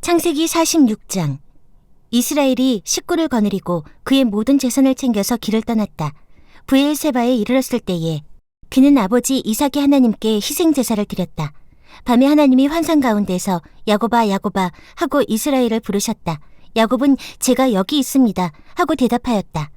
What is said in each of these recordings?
창세기 46장. 이스라엘이 식구를 거느리고 그의 모든 재산을 챙겨서 길을 떠났다. 브엘세바에 이르렀을 때에 그는 아버지 이삭의 하나님께 희생제사를 드렸다. 밤에 하나님이 환상 가운데서 야곱아 야곱아 하고 이스라엘을 부르셨다. 야곱은 제가 여기 있습니다 하고 대답하였다.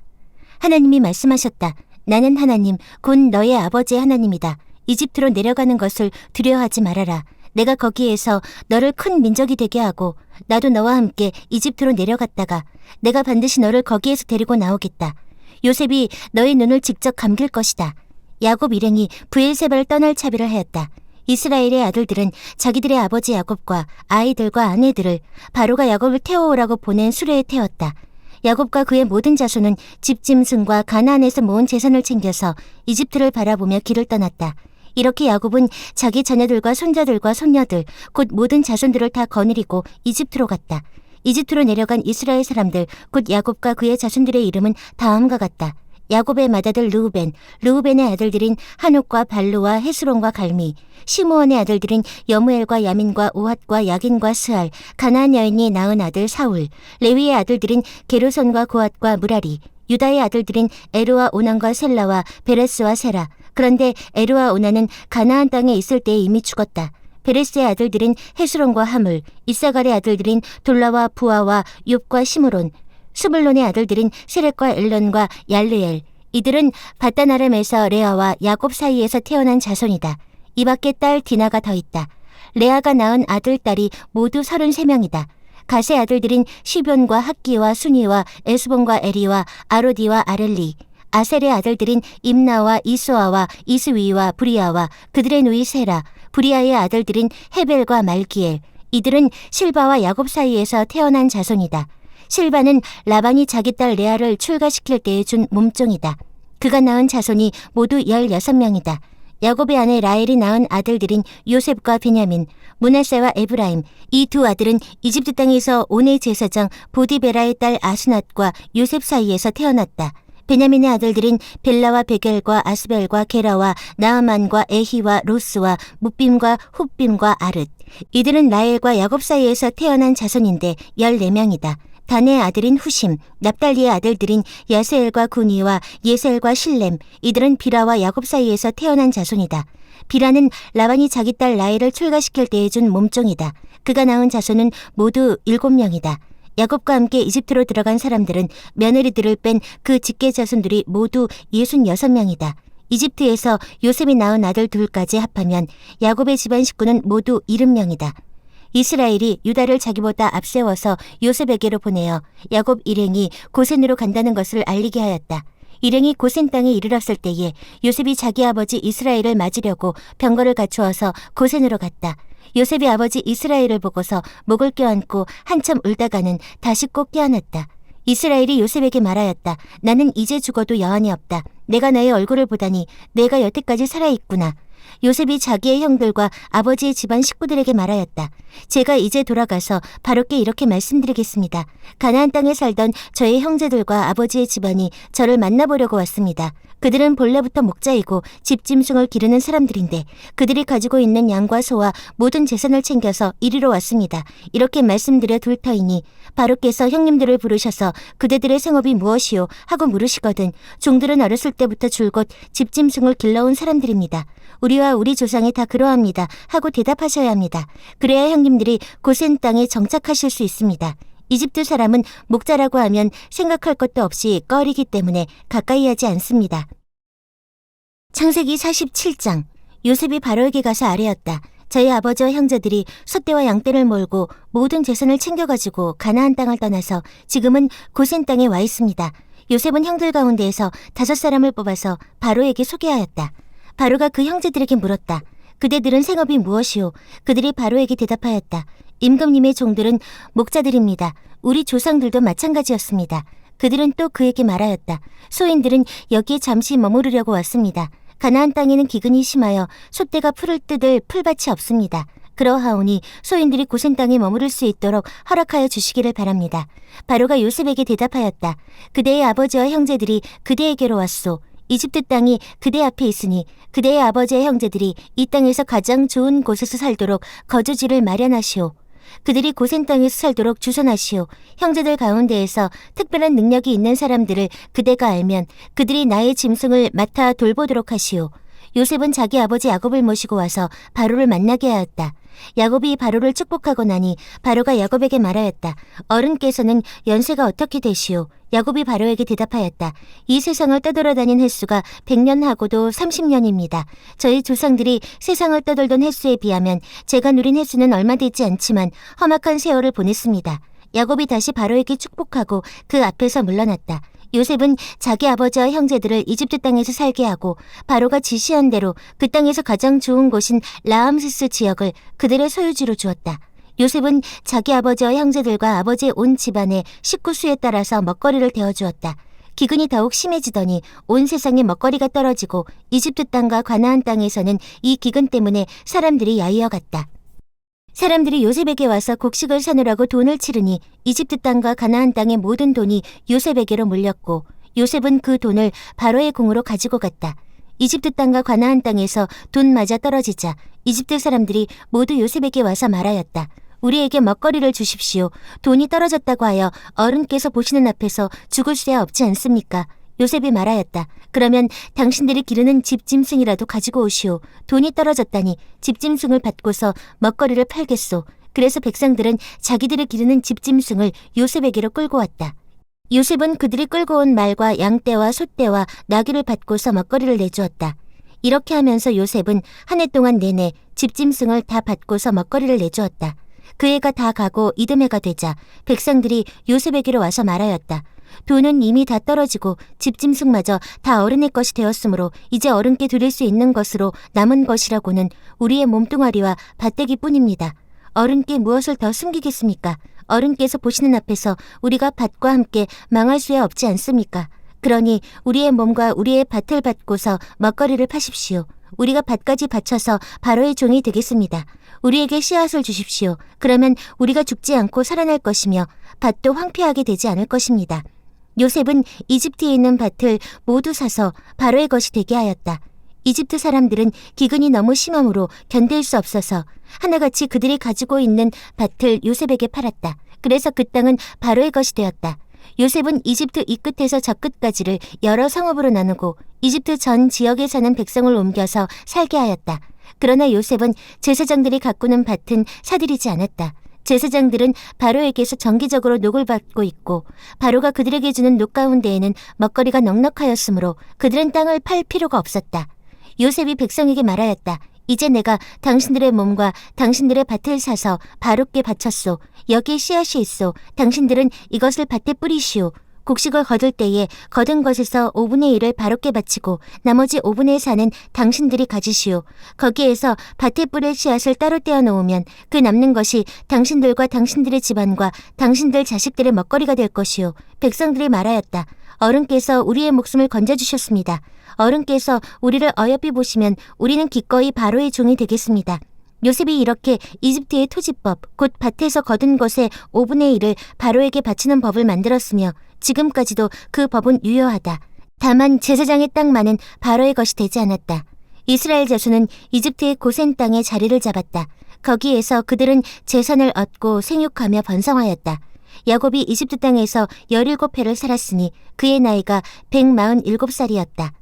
하나님이 말씀하셨다. 나는 하나님 곧 너의 아버지의 하나님이다. 이집트로 내려가는 것을 두려워하지 말아라. 내가 거기에서 너를 큰 민족이 되게 하고 나도 너와 함께 이집트로 내려갔다가 내가 반드시 너를 거기에서 데리고 나오겠다. 요셉이 너의 눈을 직접 감길 것이다. 야곱 일행이 브엘세바를 떠날 차비를 하였다. 이스라엘의 아들들은 자기들의 아버지 야곱과 아이들과 아내들을 바로가 야곱을 태워오라고 보낸 수레에 태웠다. 야곱과 그의 모든 자손은 집짐승과 가나안에서 모은 재산을 챙겨서 이집트를 바라보며 길을 떠났다. 이렇게 야곱은 자기 자녀들과 손자들과 손녀들 곧 모든 자손들을 다 거느리고 이집트로 갔다. 이집트로 내려간 이스라엘 사람들 곧 야곱과 그의 자손들의 이름은 다음과 같다. 야곱의 맏아들 르우벤, 르우벤의 아들들인 한옥과 발루와 헤스론과 갈미, 시므온의 아들들인 여무엘과 야민과 오핫과 야긴과 스알, 가나안 여인이 낳은 아들 사울, 레위의 아들들인 게르손과 고핫과 무라리, 유다의 아들들인 에르와 오난과 셀라와 베레스와 세라. 그런데 에르와 오난은 가나안 땅에 있을 때에 이미 죽었다. 베레스의 아들들인 헤스론과 하물, 이사갈의 아들들인 돌라와 부아와 욥과 시므론, 스물론의 아들들인 세렉과 엘론과 얄르엘. 이들은 바단 아람에서 레아와 야곱 사이에서 태어난 자손이다. 이 밖에 딸 디나가 더 있다. 레아가 낳은 아들, 딸이 모두 33명이다. 갓의 아들들인 시뵐과 학기와 순이와 에스본과 에리와 아로디와 아렐리. 아셀의 아들들인 임나와 이수아와 이스위와 브리아와 그들의 누이 세라. 브리아의 아들들인 헤벨과 말기엘. 이들은 실바와 야곱 사이에서 태어난 자손이다. 실바는 라반이 자기 딸 레아를 출가시킬 때에 준 몸종이다. 그가 낳은 자손이 모두 16명이다. 야곱의 아내 라헬이 낳은 아들들인 요셉과 베냐민, 므낫세와 에브라임. 이 두 아들은 이집트 땅에서 온의 제사장 보디베라의 딸 아스낫과 요셉 사이에서 태어났다. 베냐민의 아들들인 벨라와 베겔과 아스벨과 게라와 나아만과 에히와 로스와 뭇빔과 훗빔과 아릇. 이들은 라헬과 야곱 사이에서 태어난 자손인데 14명이다. 단의 아들인 후심, 납달리의 아들들인 야스엘과 구니와 예셀과 실렘. 이들은 비라와 야곱 사이에서 태어난 자손이다. 비라는 라반이 자기 딸 라헬을 출가시킬 때에 준 몸종이다. 그가 낳은 자손은 모두 7명이다. 야곱과 함께 이집트로 들어간 사람들은 며느리들을 뺀 그 직계 자손들이 모두 66명이다. 이집트에서 요셉이 낳은 아들 둘까지 합하면 야곱의 집안 식구는 모두 70명이다. 이스라엘이 유다를 자기보다 앞세워서 요셉에게로 보내어 야곱 일행이 고센으로 간다는 것을 알리게 하였다. 일행이 고센 땅에 이르렀을 때에 요셉이 자기 아버지 이스라엘을 맞으려고 병거를 갖추어서 고센으로 갔다. 요셉이 아버지 이스라엘을 보고서 목을 껴안고 한참 울다가는 다시 꼭 깨어났다. 이스라엘이 요셉에게 말하였다. 나는 이제 죽어도 여한이 없다. 내가 너의 얼굴을 보다니 내가 여태까지 살아있구나. 요셉이 자기의 형들과 아버지의 집안 식구들에게 말하였다. 제가 이제 돌아가서 바로께 이렇게 말씀드리겠습니다. 가나안 땅에 살던 저의 형제들과 아버지의 집안이 저를 만나보려고 왔습니다. 그들은 본래부터 목자이고 집짐승을 기르는 사람들인데 그들이 가지고 있는 양과 소와 모든 재산을 챙겨서 이리로 왔습니다. 이렇게 말씀드려 둘 터이니 바로께서 형님들을 부르셔서 그대들의 생업이 무엇이요 하고 물으시거든 종들은 어렸을 때부터 줄곧 집짐승을 길러온 사람들입니다. 우리와 우리 조상이 다 그러합니다 하고 대답하셔야 합니다. 그래야 형님들이 고센 땅에 정착하실 수 있습니다. 이집트 사람은 목자라고 하면 생각할 것도 없이 꺼리기 때문에 가까이 하지 않습니다. 창세기 47장. 요셉이 바로에게 가서 아뢰었다. 저희 아버지와 형제들이 소떼와 양떼를 몰고 모든 재산을 챙겨가지고 가나안 땅을 떠나서 지금은 고센 땅에 와 있습니다. 요셉은 형들 가운데에서 5사람을 뽑아서 바로에게 소개하였다. 바로가 그 형제들에게 물었다. 그대들은 생업이 무엇이오? 그들이 바로에게 대답하였다. 임금님의 종들은 목자들입니다. 우리 조상들도 마찬가지였습니다. 그들은 또 그에게 말하였다. 소인들은 여기에 잠시 머무르려고 왔습니다. 가나안 땅에는 기근이 심하여 소떼가 풀을 뜯을 풀밭이 없습니다. 그러하오니 소인들이 고센 땅에 머무를 수 있도록 허락하여 주시기를 바랍니다. 바로가 요셉에게 대답하였다. 그대의 아버지와 형제들이 그대에게로 왔소. 이집트 땅이 그대 앞에 있으니 그대의 아버지의 형제들이 이 땅에서 가장 좋은 곳에서 살도록 거주지를 마련하시오. 그들이 고센 땅에서 살도록 주선하시오. 형제들 가운데에서 특별한 능력이 있는 사람들을 그대가 알면 그들이 나의 짐승을 맡아 돌보도록 하시오. 요셉은 자기 아버지 야곱을 모시고 와서 바로를 만나게 하였다. 야곱이 바로를 축복하고 나니 바로가 야곱에게 말하였다. 어른께서는 연세가 어떻게 되시오? 야곱이 바로에게 대답하였다. 이 세상을 떠돌아다닌 횟수가 100년하고도 30년입니다. 저희 조상들이 세상을 떠돌던 횟수에 비하면 제가 누린 횟수는 얼마 되지 않지만 험악한 세월을 보냈습니다. 야곱이 다시 바로에게 축복하고 그 앞에서 물러났다. 요셉은 자기 아버지와 형제들을 이집트 땅에서 살게 하고 바로가 지시한 대로 그 땅에서 가장 좋은 곳인 라암세스 지역을 그들의 소유지로 주었다. 요셉은 자기 아버지와 형제들과 아버지의 온 집안의 식구 수에 따라서 먹거리를 대어주었다. 기근이 더욱 심해지더니 온 세상에 먹거리가 떨어지고 이집트 땅과 가나안 땅에서는 이 기근 때문에 사람들이 야위어갔다. 사람들이 요셉에게 와서 곡식을 사느라고 돈을 치르니 이집트 땅과 가나안 땅의 모든 돈이 요셉에게로 몰렸고 요셉은 그 돈을 바로의 궁으로 가지고 갔다. 이집트 땅과 가나안 땅에서 돈 맞아 떨어지자 이집트 사람들이 모두 요셉에게 와서 말하였다. 우리에게 먹거리를 주십시오. 돈이 떨어졌다고 하여 어른께서 보시는 앞에서 죽을 수야 없지 않습니까? 요셉이 말하였다. 그러면 당신들이 기르는 집짐승이라도 가지고 오시오. 돈이 떨어졌다니 집짐승을 받고서 먹거리를 팔겠소. 그래서 백성들은 자기들이 기르는 집짐승을 요셉에게로 끌고 왔다. 요셉은 그들이 끌고 온 말과 양떼와 소떼와 나귀를 받고서 먹거리를 내주었다. 이렇게 하면서 요셉은 한 해 동안 내내 집짐승을 다 받고서 먹거리를 내주었다. 그 해가 다 가고 이듬해가 되자 백성들이 요셉에게로 와서 말하였다. 돈은 이미 다 떨어지고 집짐승마저 다 어른의 것이 되었으므로 이제 어른께 드릴 수 있는 것으로 남은 것이라고는 우리의 몸뚱아리와 밭대기뿐입니다. 어른께 무엇을 더 숨기겠습니까? 어른께서 보시는 앞에서 우리가 밭과 함께 망할 수야 없지 않습니까? 그러니 우리의 몸과 우리의 밭을 받고서 먹거리를 파십시오. 우리가 밭까지 바쳐서 바로의 종이 되겠습니다. 우리에게 씨앗을 주십시오. 그러면 우리가 죽지 않고 살아날 것이며 밭도 황폐하게 되지 않을 것입니다. 요셉은 이집트에 있는 밭을 모두 사서 바로의 것이 되게 하였다. 이집트 사람들은 기근이 너무 심함으로 견딜 수 없어서 하나같이 그들이 가지고 있는 밭을 요셉에게 팔았다. 그래서 그 땅은 바로의 것이 되었다. 요셉은 이집트 이 끝에서 저 끝까지를 여러 성읍으로 나누고 이집트 전 지역에 사는 백성을 옮겨서 살게 하였다. 그러나 요셉은 제사장들이 가꾸는 밭은 사들이지 않았다. 제사장들은 바로에게서 정기적으로 녹을 받고 있고 바로가 그들에게 주는 녹 가운데에는 먹거리가 넉넉하였으므로 그들은 땅을 팔 필요가 없었다. 요셉이 백성에게 말하였다. 이제 내가 당신들의 몸과 당신들의 밭을 사서 바로께 바쳤소. 여기에 씨앗이 있소. 당신들은 이것을 밭에 뿌리시오. 곡식을 거둘 때에 거둔 것에서 5분의 1을 바로께 바치고 나머지 5분의 4는 당신들이 가지시오. 거기에서 밭에 뿌릴 씨앗을 따로 떼어 놓으면 그 남는 것이 당신들과 당신들의 집안과 당신들 자식들의 먹거리가 될 것이오. 백성들이 말하였다. 어른께서 우리의 목숨을 건져주셨습니다. 어른께서 우리를 어여삐 보시면 우리는 기꺼이 바로의 종이 되겠습니다. 요셉이 이렇게 이집트의 토지법, 곧 밭에서 거둔 것의 5분의 1을 바로에게 바치는 법을 만들었으며 지금까지도 그 법은 유효하다. 다만 제사장의 땅만은 바로의 것이 되지 않았다. 이스라엘 자손은 이집트의 고센 땅에 자리를 잡았다. 거기에서 그들은 재산을 얻고 생육하며 번성하였다. 야곱이 이집트 땅에서 17해를 살았으니 그의 나이가 147살이었다.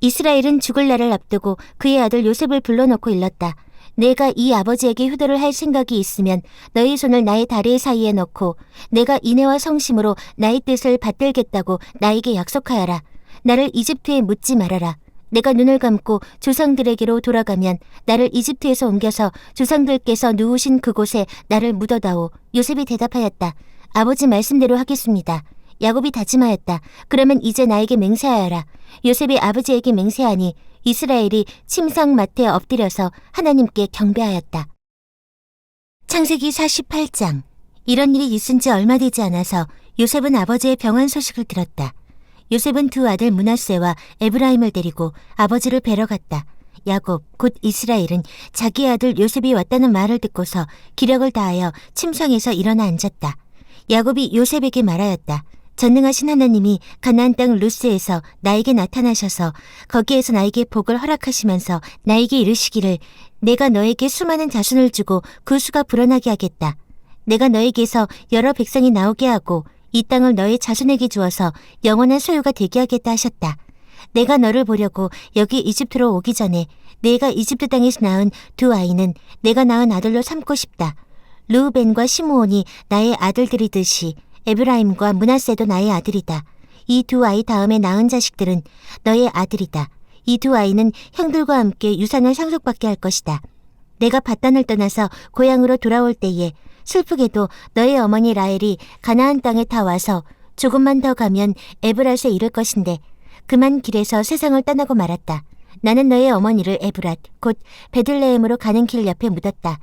이스라엘은 죽을 날을 앞두고 그의 아들 요셉을 불러놓고 일렀다. 내가 이 아버지에게 효도를 할 생각이 있으면 너희 손을 나의 다리 사이에 넣고 내가 인애와 성심으로 나의 뜻을 받들겠다고 나에게 약속하여라. 나를 이집트에 묻지 말아라. 내가 눈을 감고 조상들에게로 돌아가면 나를 이집트에서 옮겨서 조상들께서 누우신 그곳에 나를 묻어다오. 요셉이 대답하였다. 아버지 말씀대로 하겠습니다. 야곱이 다짐하였다. 그러면 이제 나에게 맹세하여라. 요셉이 아버지에게 맹세하니 이스라엘이 침상맡에 엎드려서 하나님께 경배하였다. 창세기 48장. 이런 일이 있은 지 얼마 되지 않아서 요셉은 아버지의 병환 소식을 들었다. 요셉은 두 아들 므낫세와 에브라임을 데리고 아버지를 뵈러 갔다. 야곱, 곧 이스라엘은 자기 아들 요셉이 왔다는 말을 듣고서 기력을 다하여 침상에서 일어나 앉았다. 야곱이 요셉에게 말하였다. 전능하신 하나님이 가나안 땅 루스에서 나에게 나타나셔서 거기에서 나에게 복을 허락하시면서 나에게 이르시기를 내가 너에게 수많은 자손을 주고 그 수가 불어나게 하겠다. 내가 너에게서 여러 백성이 나오게 하고 이 땅을 너의 자손에게 주어서 영원한 소유가 되게 하겠다 하셨다. 내가 너를 보려고 여기 이집트로 오기 전에 내가 이집트 땅에서 낳은 두 아이는 내가 낳은 아들로 삼고 싶다. 르우벤과 시므온이 나의 아들들이듯이 에브라임과 므낫세도 나의 아들이다. 이 두 아이 다음에 낳은 자식들은 너의 아들이다. 이 두 아이는 형들과 함께 유산을 상속받게 할 것이다. 내가 밧단을 떠나서 고향으로 돌아올 때에 슬프게도 너의 어머니 라헬이 가나안 땅에 다 와서 조금만 더 가면 에브랏에 이를 것인데 그만 길에서 세상을 떠나고 말았다. 나는 너의 어머니를 에브랏 곧 베들레헴으로 가는 길 옆에 묻었다.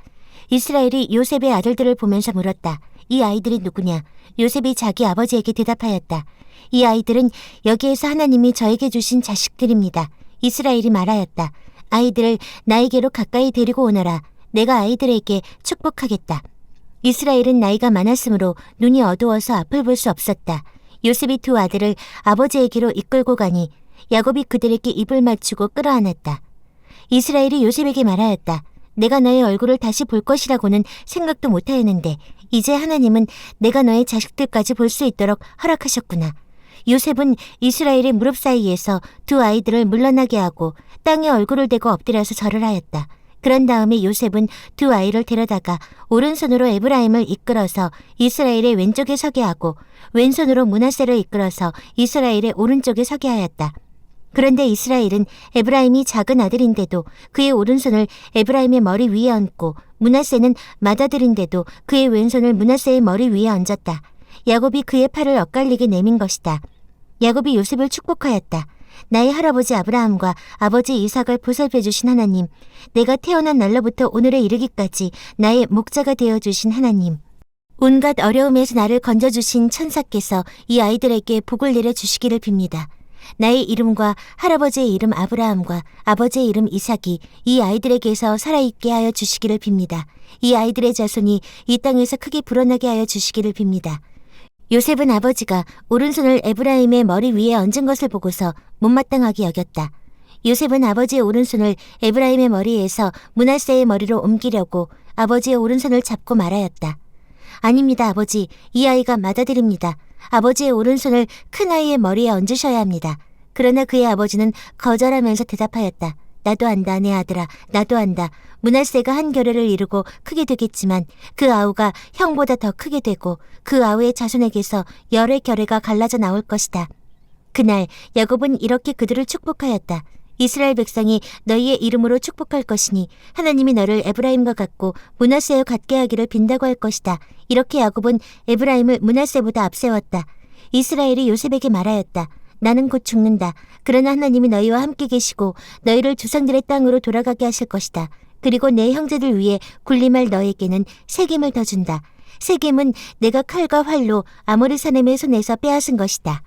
이스라엘이 요셉의 아들들을 보면서 물었다. 이 아이들이 누구냐? 요셉이 자기 아버지에게 대답하였다. 이 아이들은 여기에서 하나님이 저에게 주신 자식들입니다. 이스라엘이 말하였다. 아이들을 나에게로 가까이 데리고 오너라. 내가 아이들에게 축복하겠다. 이스라엘은 나이가 많았으므로 눈이 어두워서 앞을 볼 수 없었다. 요셉이 두 아들을 아버지에게로 이끌고 가니 야곱이 그들에게 입을 맞추고 끌어안았다. 이스라엘이 요셉에게 말하였다. 내가 너의 얼굴을 다시 볼 것이라고는 생각도 못하였는데 이제 하나님은 내가 너의 자식들까지 볼 수 있도록 허락하셨구나. 요셉은 이스라엘의 무릎 사이에서 두 아이들을 물러나게 하고 땅에 얼굴을 대고 엎드려서 절을 하였다. 그런 다음에 요셉은 두 아이를 데려다가 오른손으로 에브라임을 이끌어서 이스라엘의 왼쪽에 서게 하고 왼손으로 므낫세를 이끌어서 이스라엘의 오른쪽에 서게 하였다. 그런데 이스라엘은 에브라임이 작은 아들인데도 그의 오른손을 에브라임의 머리 위에 얹고 므낫세는 맏아들인데도 그의 왼손을 므낫세의 머리 위에 얹었다. 야곱이 그의 팔을 엇갈리게 내민 것이다. 야곱이 요셉을 축복하였다. 나의 할아버지 아브라함과 아버지 이삭을 보살펴 주신 하나님, 내가 태어난 날로부터 오늘에 이르기까지 나의 목자가 되어주신 하나님, 온갖 어려움에서 나를 건져주신 천사께서 이 아이들에게 복을 내려주시기를 빕니다. 나의 이름과 할아버지의 이름 아브라함과 아버지의 이름 이삭이 이 아이들에게서 살아있게 하여 주시기를 빕니다. 이 아이들의 자손이 이 땅에서 크게 불어나게 하여 주시기를 빕니다. 요셉은 아버지가 오른손을 에브라임의 머리 위에 얹은 것을 보고서 못마땅하게 여겼다. 요셉은 아버지의 오른손을 에브라임의 머리에서 므낫세의 머리로 옮기려고 아버지의 오른손을 잡고 말하였다. 아닙니다, 아버지. 이 아이가 맏아들입니다. 아버지의 오른손을 큰아이의 머리에 얹으셔야 합니다. 그러나 그의 아버지는 거절하면서 대답하였다. 나도 안다, 내 아들아. 나도 안다. 므낫세가 한 결례를 이루고 크게 되겠지만 그 아우가 형보다 더 크게 되고 그 아우의 자손에게서 열의 결례가 갈라져 나올 것이다. 그날 야곱은 이렇게 그들을 축복하였다. 이스라엘 백성이 너희의 이름으로 축복할 것이니 하나님이 너를 에브라임과 같고 므낫세와 같게 하기를 빈다고 할 것이다. 이렇게 야곱은 에브라임을 므낫세보다 앞세웠다. 이스라엘이 요셉에게 말하였다. 나는 곧 죽는다. 그러나 하나님이 너희와 함께 계시고 너희를 조상들의 땅으로 돌아가게 하실 것이다. 그리고 내 형제들 위에 군림할 너에게는 세겜을 더 준다. 세겜은 내가 칼과 활로 아모리 사람의 손에서 빼앗은 것이다.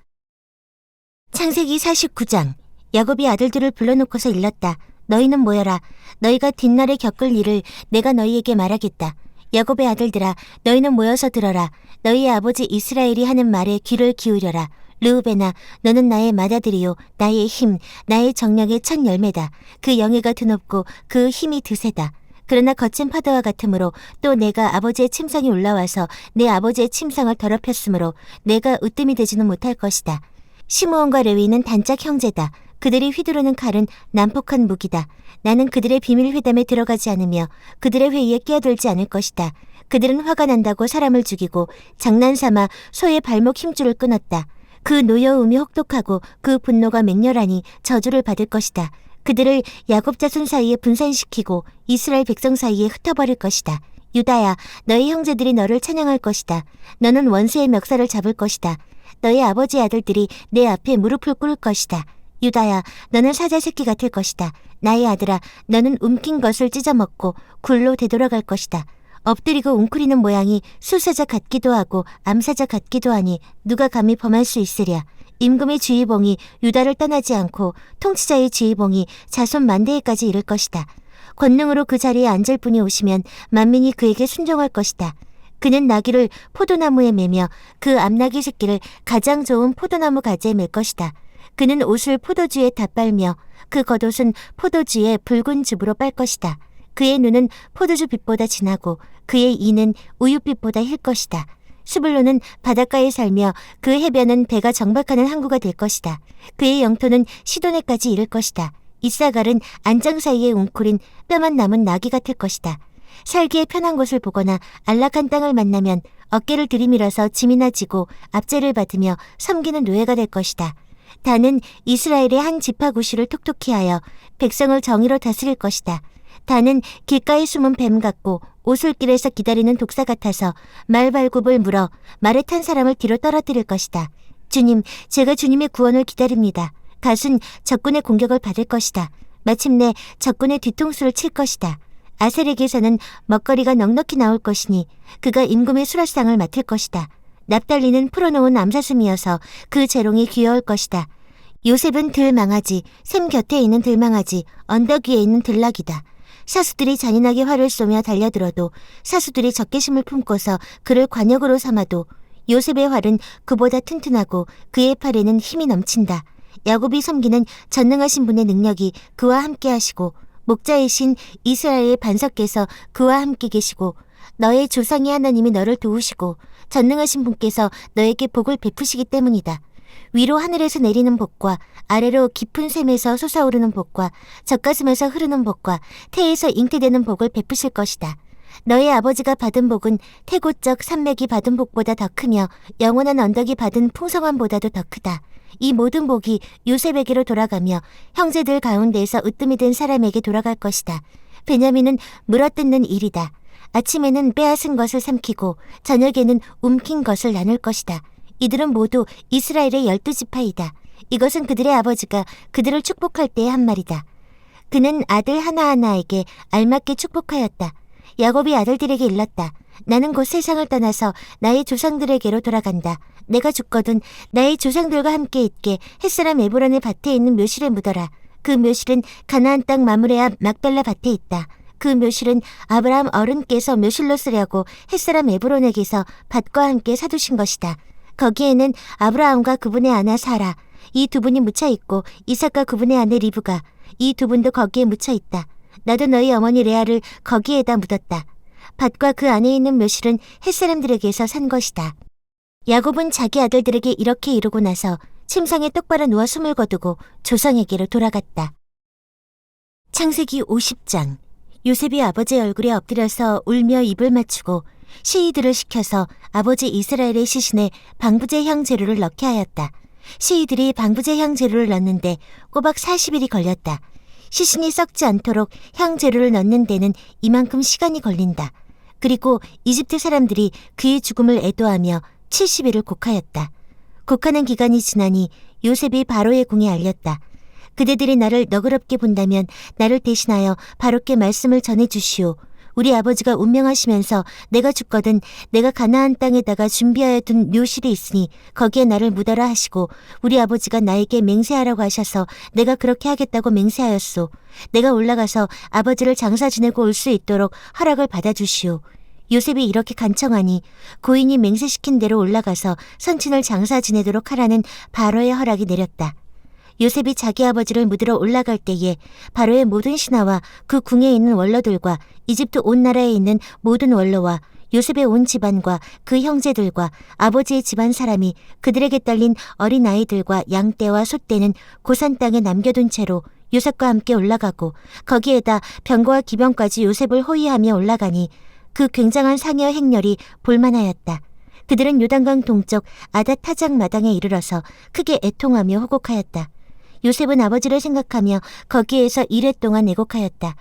창세기 49장. 야곱이 아들들을 불러놓고서 일렀다. 너희는 모여라. 너희가 뒷날에 겪을 일을 내가 너희에게 말하겠다. 야곱의 아들들아, 너희는 모여서 들어라. 너희의 아버지 이스라엘이 하는 말에 귀를 기울여라. 르우벤아, 너는 나의 맏아들이요, 나의 힘, 나의 정력의 첫 열매다. 그 영예가 드높고 그 힘이 드세다. 그러나 거친 파도와 같으므로 또 내가 아버지의 침상이 올라와서 내 아버지의 침상을 더럽혔으므로 내가 으뜸이 되지는 못할 것이다. 시므온과 레위는 단짝 형제다. 그들이 휘두르는 칼은 난폭한 무기다. 나는 그들의 비밀 회담에 들어가지 않으며 그들의 회의에 끼어들지 않을 것이다. 그들은 화가 난다고 사람을 죽이고 장난삼아 소의 발목 힘줄을 끊었다. 그 노여움이 혹독하고 그 분노가 맹렬하니 저주를 받을 것이다. 그들을 야곱 자손 사이에 분산시키고 이스라엘 백성 사이에 흩어버릴 것이다. 유다야, 너희 형제들이 너를 찬양할 것이다. 너는 원수의 멱살을 잡을 것이다. 너희 아버지의 아들들이 내 앞에 무릎을 꿇을 것이다. 유다야, 너는 사자 새끼 같을 것이다. 나의 아들아, 너는 움킨 것을 찢어먹고 굴로 되돌아갈 것이다. 엎드리고 웅크리는 모양이 수사자 같기도 하고 암사자 같기도 하니 누가 감히 범할 수 있으랴. 임금의 주의봉이 유다를 떠나지 않고 통치자의 주의봉이 자손 만대에까지 이를 것이다. 권능으로 그 자리에 앉을 분이 오시면 만민이 그에게 순종할 것이다. 그는 나귀를 포도나무에 매며 그 암나귀 새끼를 가장 좋은 포도나무 가지에 맬 것이다. 그는 옷을 포도주에 다 빨며 그 겉옷은 포도주에 붉은 즙으로 빨 것이다. 그의 눈은 포도주 빛보다 진하고 그의 이는 우윳빛보다 힐 것이다. 스불론은 바닷가에 살며 그 해변은 배가 정박하는 항구가 될 것이다. 그의 영토는 시도네까지 이를 것이다. 이사갈은 안장 사이에 웅크린 뼈만 남은 나귀 같을 것이다. 살기에 편한 곳을 보거나 안락한 땅을 만나면 어깨를 들이밀어서 짐이나 지고 압제를 받으며 섬기는 노예가 될 것이다. 다는 이스라엘의 한 지파 구슈를 톡톡히 하여 백성을 정의로 다스릴 것이다. 다는 길가에 숨은 뱀 같고 오솔길에서 기다리는 독사 같아서 말발굽을 물어 말에 탄 사람을 뒤로 떨어뜨릴 것이다. 주님, 제가 주님의 구원을 기다립니다. 갓은 적군의 공격을 받을 것이다. 마침내 적군의 뒤통수를 칠 것이다. 아셀에게서는 먹거리가 넉넉히 나올 것이니 그가 임금의 수라상을 맡을 것이다. 납달리는 풀어놓은 암사슴이어서 그 재롱이 귀여울 것이다. 요셉은 들망아지, 샘 곁에 있는 들망아지, 언덕 위에 있는 들락이다. 사수들이 잔인하게 활을 쏘며 달려들어도 사수들이 적개심을 품고서 그를 관역으로 삼아도 요셉의 활은 그보다 튼튼하고 그의 팔에는 힘이 넘친다. 야곱이 섬기는 전능하신 분의 능력이 그와 함께 하시고 목자이신 이스라엘의 반석께서 그와 함께 계시고 너의 조상의 하나님이 너를 도우시고 전능하신 분께서 너에게 복을 베푸시기 때문이다. 위로 하늘에서 내리는 복과 아래로 깊은 샘에서 솟아오르는 복과 젖가슴에서 흐르는 복과 태에서 잉태되는 복을 베푸실 것이다. 너의 아버지가 받은 복은 태고적 산맥이 받은 복보다 더 크며 영원한 언덕이 받은 풍성함보다도 더 크다. 이 모든 복이 요셉에게로 돌아가며 형제들 가운데에서 으뜸이 된 사람에게 돌아갈 것이다. 베냐민은 물어뜯는 일이다. 아침에는 빼앗은 것을 삼키고 저녁에는 움킨 것을 나눌 것이다. 이들은 모두 이스라엘의 12지파이다. 이것은 그들의 아버지가 그들을 축복할 때의 한 말이다. 그는 아들 하나하나에게 알맞게 축복하였다. 야곱이 아들들에게 일렀다. 나는 곧 세상을 떠나서 나의 조상들에게로 돌아간다. 내가 죽거든 나의 조상들과 함께 있게 햇사람 에브론의 밭에 있는 묘실에 묻어라. 그 묘실은 가나안 땅 마므레 앞 막벨라 밭에 있다. 그 묘실은 아브라함 어른께서 묘실로 쓰려고 햇사람 에브론에게서 밭과 함께 사두신 것이다. 거기에는 아브라함과 그분의 아내 사라, 이 두 분이 묻혀 있고 이삭과 그분의 아내 리브가, 이 두 분도 거기에 묻혀 있다. 나도 너희 어머니 레아를 거기에다 묻었다. 밭과 그 안에 있는 묘실은 햇사람들에게서 산 것이다. 야곱은 자기 아들들에게 이렇게 이루고 나서 침상에 똑바로 누워 숨을 거두고 조상에게로 돌아갔다. 창세기 50장. 요셉이 아버지의 얼굴에 엎드려서 울며 입을 맞추고 시위들을 시켜서 아버지 이스라엘의 시신에 방부제 향 재료를 넣게 하였다. 시위들이 방부제 향 재료를 넣는데 꼬박 40일이 걸렸다. 시신이 썩지 않도록 향 재료를 넣는 데는 이만큼 시간이 걸린다. 그리고 이집트 사람들이 그의 죽음을 애도하며 70일을 곡하였다. 곡하는 기간이 지나니 요셉이 바로의 궁에 알렸다. 그대들이 나를 너그럽게 본다면 나를 대신하여 바로께 말씀을 전해주시오. 우리 아버지가 운명하시면서 내가 죽거든 내가 가나안 땅에다가 준비하여 둔 묘실이 있으니 거기에 나를 묻어라 하시고 우리 아버지가 나에게 맹세하라고 하셔서 내가 그렇게 하겠다고 맹세하였소. 내가 올라가서 아버지를 장사 지내고 올 수 있도록 허락을 받아주시오. 요셉이 이렇게 간청하니 고인이 맹세시킨 대로 올라가서 선친을 장사 지내도록 하라는 바로의 허락이 내렸다. 요셉이 자기 아버지를 묻으러 올라갈 때에 바로의 모든 신하와 그 궁에 있는 원로들과 이집트 온 나라에 있는 모든 원로와 요셉의 온 집안과 그 형제들과 아버지의 집안 사람이 그들에게 딸린 어린아이들과 양떼와 소떼는 고산 땅에 남겨둔 채로 요셉과 함께 올라가고 거기에다 병거와 기병까지 요셉을 호위하며 올라가니 그 굉장한 상여 행렬이 볼만하였다. 그들은 요단강 동쪽 아닷 타작 마당에 이르러서 크게 애통하며 호곡하였다. 요셉은 아버지를 생각하며 거기에서 이레 동안 애곡하였다.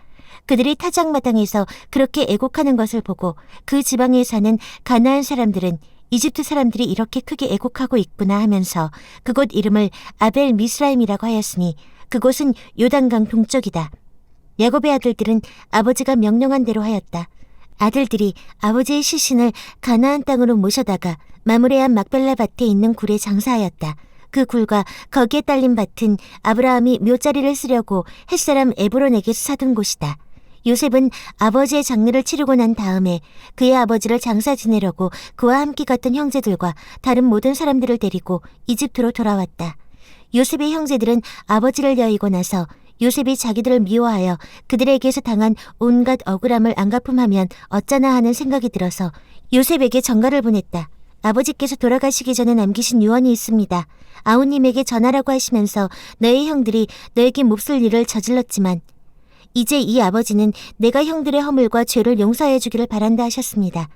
그들이 타작마당에서 그렇게 애곡하는 것을 보고 그 지방에 사는 가나안 사람들은 이집트 사람들이 이렇게 크게 애곡하고 있구나 하면서 그곳 이름을 아벨 미스라임이라고 하였으니 그곳은 요단강 동쪽이다. 야곱의 아들들은 아버지가 명령한 대로 하였다. 아들들이 아버지의 시신을 가나안 땅으로 모셔다가 마므레 앞 막벨라 밭에 있는 굴에 장사하였다. 그 굴과 거기에 딸린 밭은 아브라함이 묘자리를 쓰려고 햇사람 에브론에게서 사둔 곳이다. 요셉은 아버지의 장례를 치르고 난 다음에 그의 아버지를 장사 지내려고 그와 함께 갔던 형제들과 다른 모든 사람들을 데리고 이집트로 돌아왔다. 요셉의 형제들은 아버지를 여의고 나서 요셉이 자기들을 미워하여 그들에게서 당한 온갖 억울함을 안갚음하면 어쩌나 하는 생각이 들어서 요셉에게 전가를 보냈다. 아버지께서 돌아가시기 전에 남기신 유언이 있습니다. 아우님에게 전하라고 하시면서 너의 형들이 너에게 몹쓸 일을 저질렀지만 이제 이 아버지는 내가 형들의 허물과 죄를 용서해 주기를 바란다 하셨습니다.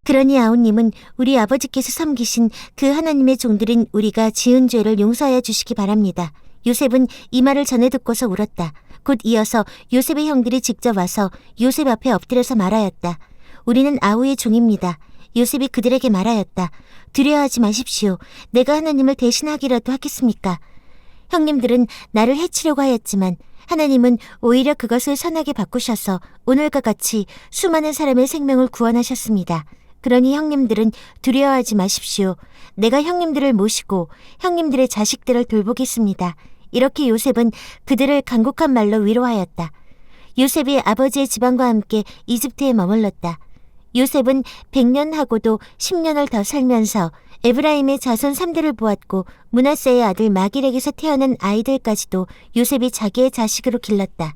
그러니 아우님은 우리 아버지께서 섬기신 그 하나님의 종들인 우리가 지은 죄를 용서해 주시기 바랍니다. 요셉은 이 말을 전해 듣고서 울었다. 곧 이어서 요셉의 형들이 직접 와서 요셉 앞에 엎드려서 말하였다. 우리는 아우의 종입니다. 요셉이 그들에게 말하였다. 두려워하지 마십시오. 내가 하나님을 대신하기라도 하겠습니까? 형님들은 나를 해치려고 하였지만 하나님은 오히려 그것을 선하게 바꾸셔서 오늘과 같이 수많은 사람의 생명을 구원하셨습니다. 그러니 형님들은 두려워하지 마십시오. 내가 형님들을 모시고 형님들의 자식들을 돌보겠습니다. 이렇게 요셉은 그들을 간곡한 말로 위로하였다. 요셉이 아버지의 지방과 함께 이집트에 머물렀다. 요셉은 100년하고도 10년을 더 살면서 에브라임의 자손 3대를 보았고 므낫세의 아들 마길에게서 태어난 아이들까지도 요셉이 자기의 자식으로 길렀다.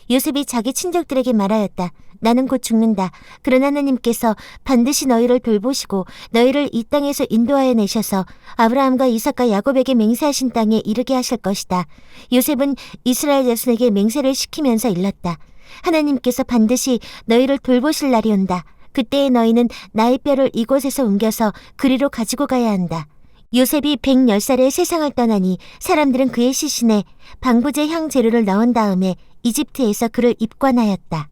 요셉이 자기 친족들에게 말하였다. 나는 곧 죽는다. 그러나 하나님께서 반드시 너희를 돌보시고 너희를 이 땅에서 인도하여 내셔서 아브라함과 이삭과 야곱에게 맹세하신 땅에 이르게 하실 것이다. 요셉은 이스라엘 자손에게 맹세를 시키면서 일렀다. 하나님께서 반드시 너희를 돌보실 날이 온다. 그때에 너희는 나의 뼈를 이곳에서 옮겨서 그리로 가지고 가야 한다. 요셉이 110살에 세상을 떠나니 사람들은 그의 시신에 방부제 향 재료를 넣은 다음에 이집트에서 그를 입관하였다.